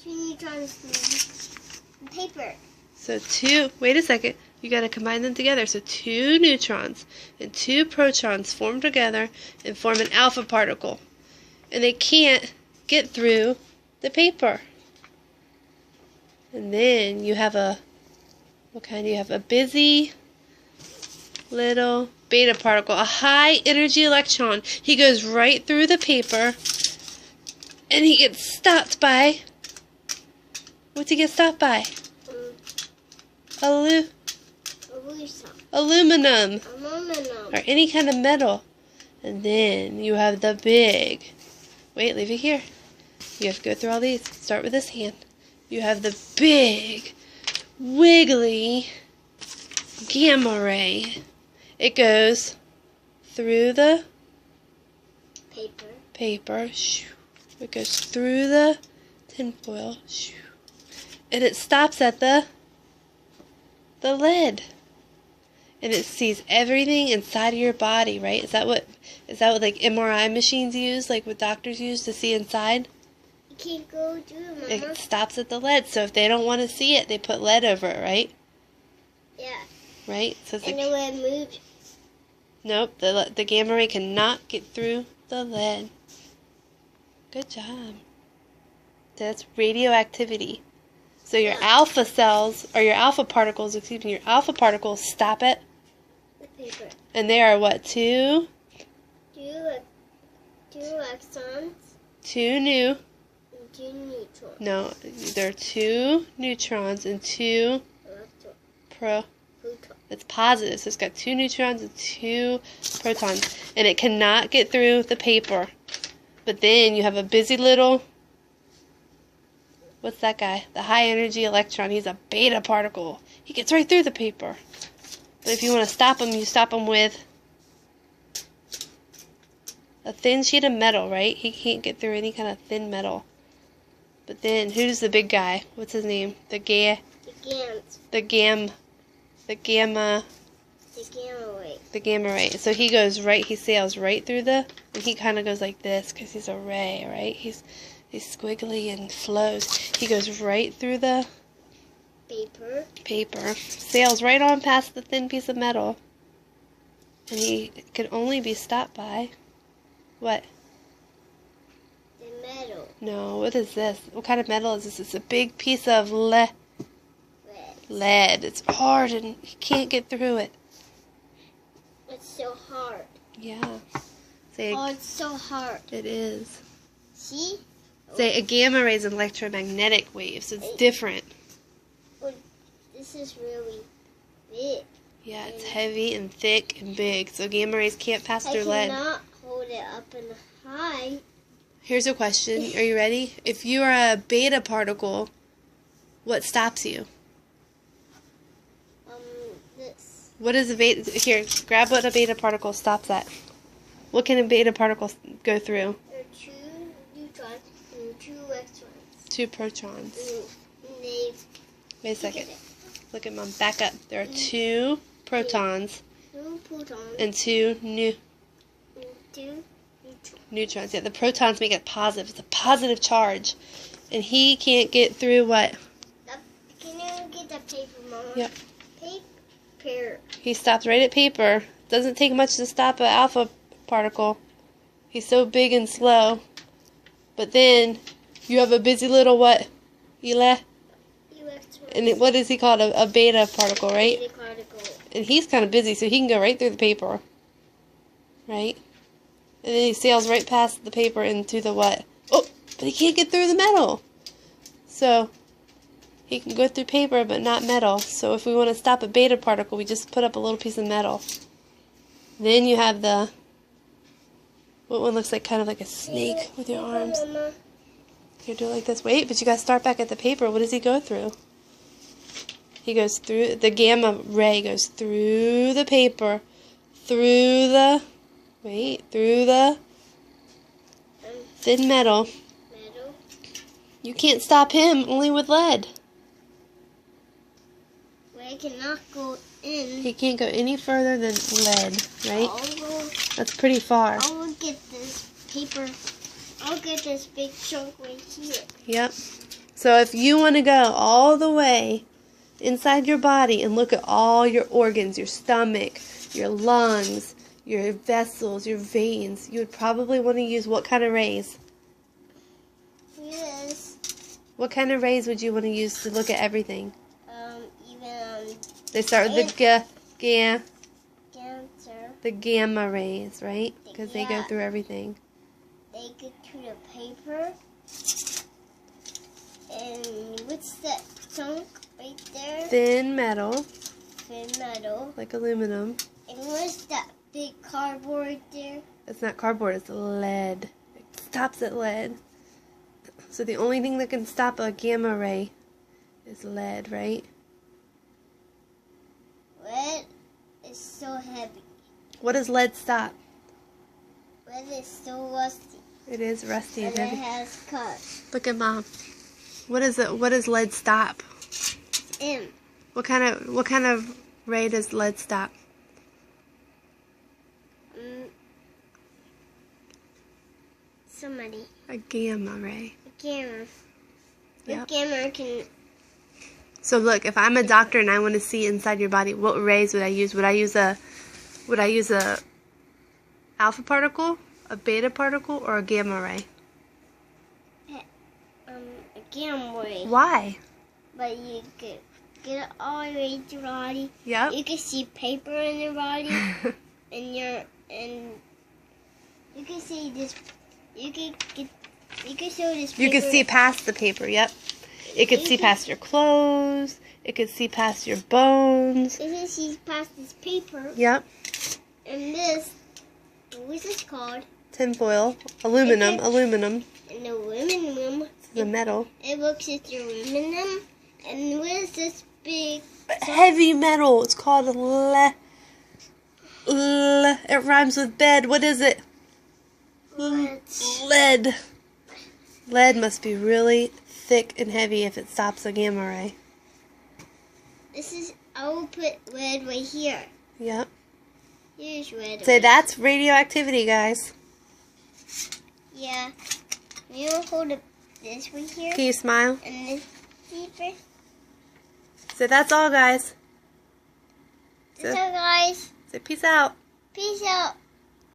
2 neutrons in paper. So wait a second, you got to combine them together. So 2 neutrons and 2 protons form together and form an alpha particle. And they can't get through the paper. And then you have what kind do you have? A busy little beta particle, a high energy electron. He goes right through the paper and he gets stopped by, what's he get stopped by? Aluminum. Or any kind of metal. And then you have the big, wait, leave it here. You have to go through all these. Start with this hand. You have the big, wiggly gamma ray. It goes through the paper. It goes through the tinfoil. And it stops at the lead. And it sees everything inside of your body, right? Is that what like MRI machines use, like what doctors use to see inside? You can't go through it, Mama. It stops at the lead. So if they don't want to see it, they put lead over it, right? Yeah. Right? So it's and like, then when it moves. Nope, the gamma ray cannot get through the lead. Good job. That's radioactivity. So your alpha cells, or your alpha particles, your alpha particles stop at the paper. And they are what? 2 electrons. 2 new. And 2 neutrons. No, there are 2 neutrons and 2 Proton. It's positive, so it's got 2 neutrons and 2 protons, and it cannot get through the paper. But then you have a busy little, what's that guy? The high energy electron. He's a beta particle. He gets right through the paper. But if you want to stop him, you stop him with a thin sheet of metal, right? He can't get through any kind of thin metal. But then, who's the big guy? What's his name? The gamma ray. So he goes right, he sails right through and he kind of goes like this because he's a ray, right? He's squiggly and flows. He goes right through the paper, sails right on past the thin piece of metal, and he can only be stopped by what? The metal. No, what is this? What kind of metal is this? It's a big piece of lead. It's hard and he can't get through it. It's so hard. Yeah. It's so hard. It is. See? Say a gamma ray is an electromagnetic wave, so it's different. Well, this is really big. Yeah, it's heavy and thick and big, so gamma rays can't pass through lead. I cannot hold it up and high. Here's a question. Are you ready? If you are a beta particle, what stops you? This. What is a beta? Here, grab what a beta particle stops at. What can a beta particle go through? There are 2 neutrons and 2 electrons. 2 protons. Wait a second. Look at Mom. Back up. There are 2 protons. 2 protons. And 2 neutrons. Yeah, the protons make it positive. It's a positive charge. And he can't get through what? Can you get the paper, Mama? Yep. Paper. He stops right at paper. Doesn't take much to stop an alpha particle. He's so big and slow. But then you have a busy little what? And what is he called? A beta particle, right? Beta particle. And he's kind of busy, so he can go right through the paper. Right? And then he sails right past the paper into the what? Oh, but he can't get through the metal. So he can go through paper, but not metal. So if we want to stop a beta particle, we just put up a little piece of metal. Then you have what one looks like kind of like a snake with your arms. You do it like this. Wait, but you got to start back at the paper. What does he go through? He goes through, the gamma ray goes through the paper, through the thin metal. You can't stop him, only with lead. I cannot go in. He can't go any further than lead, right? That's pretty far. I'll get this paper. I'll get this big chunk right here. Yep. So if you want to go all the way inside your body and look at all your organs, your stomach, your lungs, your vessels, your veins, you would probably want to use what kind of rays? Yes. What kind of rays would you want to use to look at everything? Even They start with the cancer. the gamma rays, right? Because they go Yeah. through everything. They get to the paper. And what's that chunk right there? Thin metal, Thin metal. like aluminum. And what's that big cardboard right there? It's not cardboard, it's lead. It stops at lead. So the only thing that can stop a gamma ray is lead, right? Lead is so heavy. What does lead stop? Lead is so rusty. It is rusty and And it heavy. has cuts. Look at Mom. What is it? What does lead stop? M. What kind of ray does lead stop? Somebody. A gamma ray. A gamma. Yep. A gamma can. So look, if I'm a doctor and I want to see inside your body, what rays would I use? Would I use a alpha particle, a beta particle, or a gamma ray? A gamma ray. Why? But you could get it all the way to your body. Yep. You can see paper in your body, and you can see this. You can show this. Paper. You could see past the paper. Yep. It could see past your clothes. It could see past your bones. You can see past this paper. Yep. And this, what's this called? Tinfoil, aluminum. And the aluminum. The metal. It looks at the aluminum. And what is this big? Heavy metal. It's called it rhymes with bed. What is it? Lead. Lead must be really thick and heavy if it stops a gamma ray. I will put lead right here. Yep. Here's red. Say that's radioactivity, guys. Yeah. You hold this right here. Can you smile? And this paper. So that's all, guys. So guys, Say peace out. peace out.